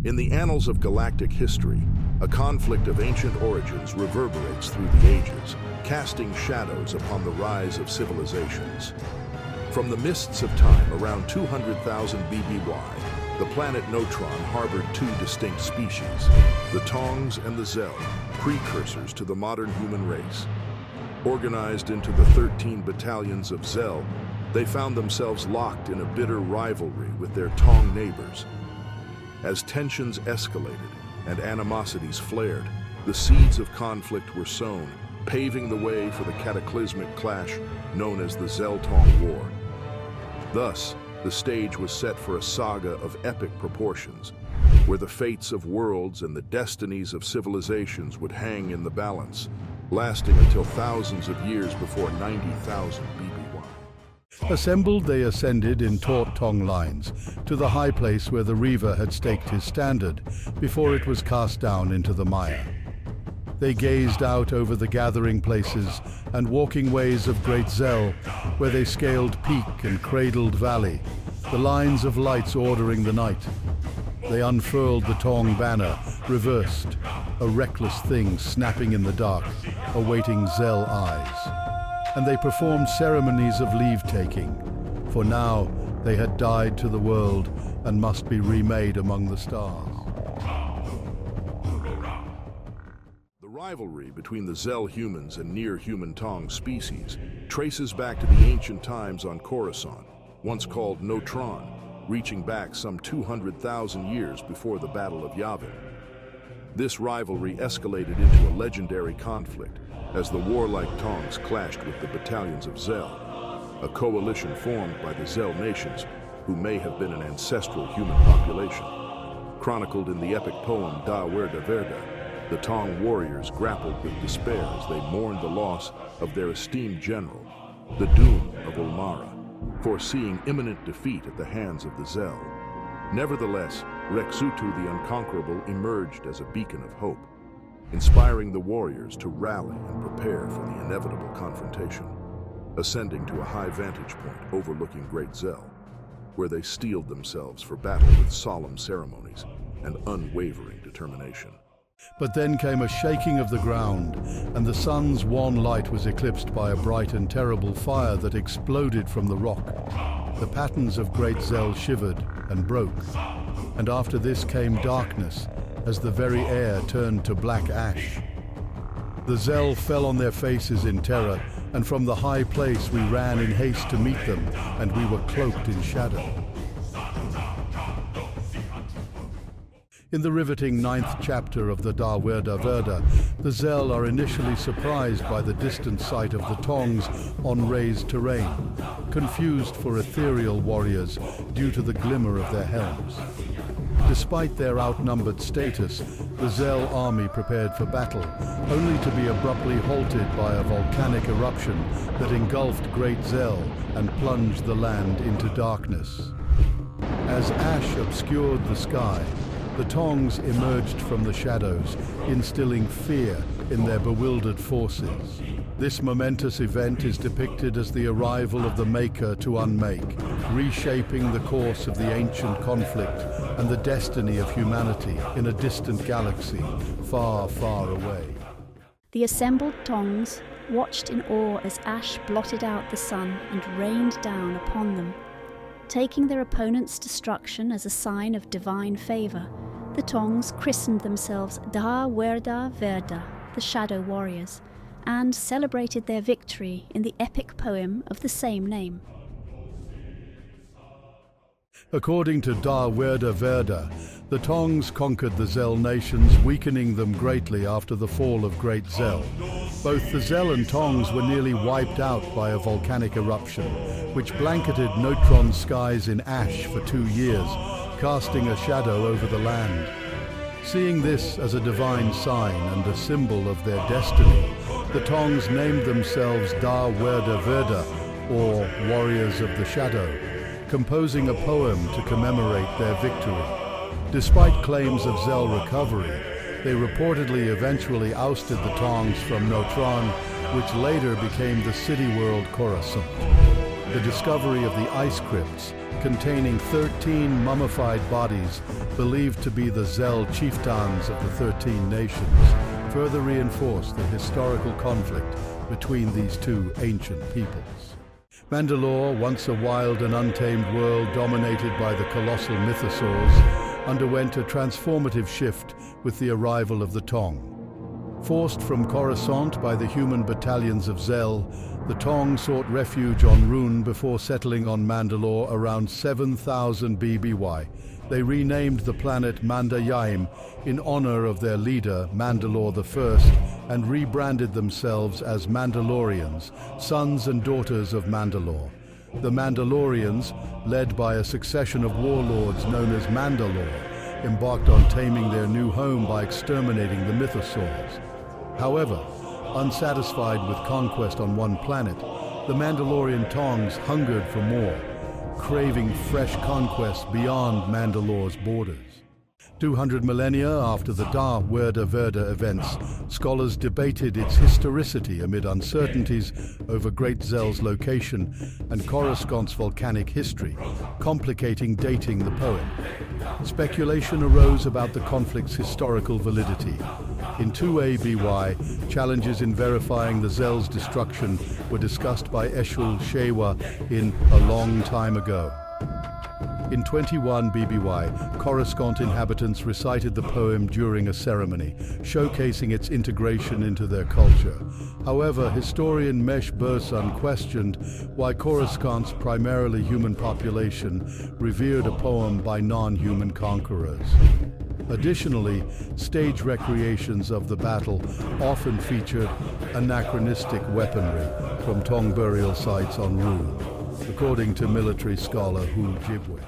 In the annals of galactic history, a conflict of ancient origins reverberates through the ages, casting shadows upon the rise of civilizations. From the mists of time around 200,000 BBY, the planet Neutron harbored two distinct species, the Taungs and the ZHELL, precursors to the modern human race. Organized into the 13 battalions of ZHELL, they found themselves locked in a bitter rivalry with their Taung neighbors. As tensions escalated and animosities flared, the seeds of conflict were sown, paving the way for the cataclysmic clash known as the ZHELL-TAUNG War. Thus, the stage was set for a saga of epic proportions, where the fates of worlds and the destinies of civilizations would hang in the balance, lasting until thousands of years before 90,000 BBY. Assembled, they ascended in taut Taung lines to the high place where the Reaver had staked his standard before it was cast down into the mire. They gazed out over the gathering places and walking ways of Great ZHELL, where they scaled peak and cradled valley, the lines of lights ordering the night. They unfurled the Taung banner, reversed, a reckless thing snapping in the dark, awaiting ZHELL eyes. And they performed ceremonies of leave-taking, for now they had died to the world and must be remade among the stars. The rivalry between the ZHELL humans and near-human Taung species traces back to the ancient times on Coruscant, once called Neutron, reaching back some 200,000 years before the Battle of Yavin. This rivalry escalated into a legendary conflict as the warlike Taungs clashed with the battalions of ZHELL, a coalition formed by the ZHELL nations who may have been an ancestral human population. Chronicled in the epic poem Dha Werda, the Taung warriors grappled with despair as they mourned the loss of their esteemed general, the doom of Ulmarra, foreseeing imminent defeat at the hands of the ZHELL. Nevertheless, Rexutu the Unconquerable emerged as a beacon of hope, inspiring the warriors to rally and prepare for the inevitable confrontation. Ascending to a high vantage point overlooking Great ZHELL, where they steeled themselves for battle with solemn ceremonies and unwavering determination. But then came a shaking of the ground, and the sun's wan light was eclipsed by a bright and terrible fire that exploded from the rock. The patterns of Great ZHELL shivered and broke, and after this came darkness as the very air turned to black ash. The ZHELL fell on their faces in terror, and from the high place we ran in haste to meet them, and we were cloaked in shadow. In the riveting 9th chapter of the Dha Werda, the ZHELL are initially surprised by the distant sight of the Taungs on raised terrain, confused for ethereal warriors due to the glimmer of their helms. Despite their outnumbered status, the ZHELL army prepared for battle, only to be abruptly halted by a volcanic eruption that engulfed Great ZHELL and plunged the land into darkness. As ash obscured the sky, the Taungs emerged from the shadows, instilling fear in their bewildered forces. This momentous event is depicted as the arrival of the Maker to unmake, reshaping the course of the ancient conflict and the destiny of humanity in a distant galaxy, far, far away. The assembled Taungs watched in awe as ash blotted out the sun and rained down upon them. Taking their opponent's destruction as a sign of divine favor, the Taungs christened themselves Dha Werda, the Shadow Warriors, and celebrated their victory in the epic poem of the same name. According to Dha Werda, the Taungs conquered the ZHELL nations, weakening them greatly after the fall of Great ZHELL. Both the ZHELL and Taungs were nearly wiped out by a volcanic eruption, which blanketed Neutron skies in ash for 2 years, casting a shadow over the land. Seeing this as a divine sign and a symbol of their destiny, the Taungs named themselves Dha Werda, or Warriors of the Shadow, composing a poem to commemorate their victory. Despite claims of ZHELL recovery, they reportedly eventually ousted the Taungs from Neutron, which later became the city world Coruscant. the discovery of the ice crypts containing 13 mummified bodies believed to be the ZHELL chieftains of the 13 nations further reinforced the historical conflict between these two ancient peoples. Mandalore, once a wild and untamed world dominated by the colossal mythosaurs, underwent a transformative shift with the arrival of the Tong. Forced from Coruscant by the human battalions of ZHELL, the Tong sought refuge on Rune before settling on Mandalore around 7000 BBY. They renamed the planet Mandayaim in honor of their leader, Mandalore I, and rebranded themselves as Mandalorians, sons and daughters of Mandalore. The Mandalorians, led by a succession of warlords known as Mandalore, embarked on taming their new home by exterminating the mythosaurs. However, unsatisfied with conquest on one planet, the Mandalorian Tongs hungered for more, craving fresh conquests beyond Mandalore's borders. 200 millennia after the Dha Werda events, scholars debated its historicity amid uncertainties over Great ZHELL's location and Coruscant's volcanic history, complicating dating the poem. Speculation arose about the conflict's historical validity. In 2 ABY, challenges in verifying the ZHELL's destruction were discussed by Eshul Shewa in A Long Time Ago. In 21 BBY, Coruscant inhabitants recited the poem during a ceremony, showcasing its integration into their culture. However, historian Mesh Bursun questioned why Coruscant's primarily human population revered a poem by non-human conquerors. Additionally, stage recreations of the battle often featured anachronistic weaponry from Tong burial sites on Rune, according to military scholar Hu Jibwe.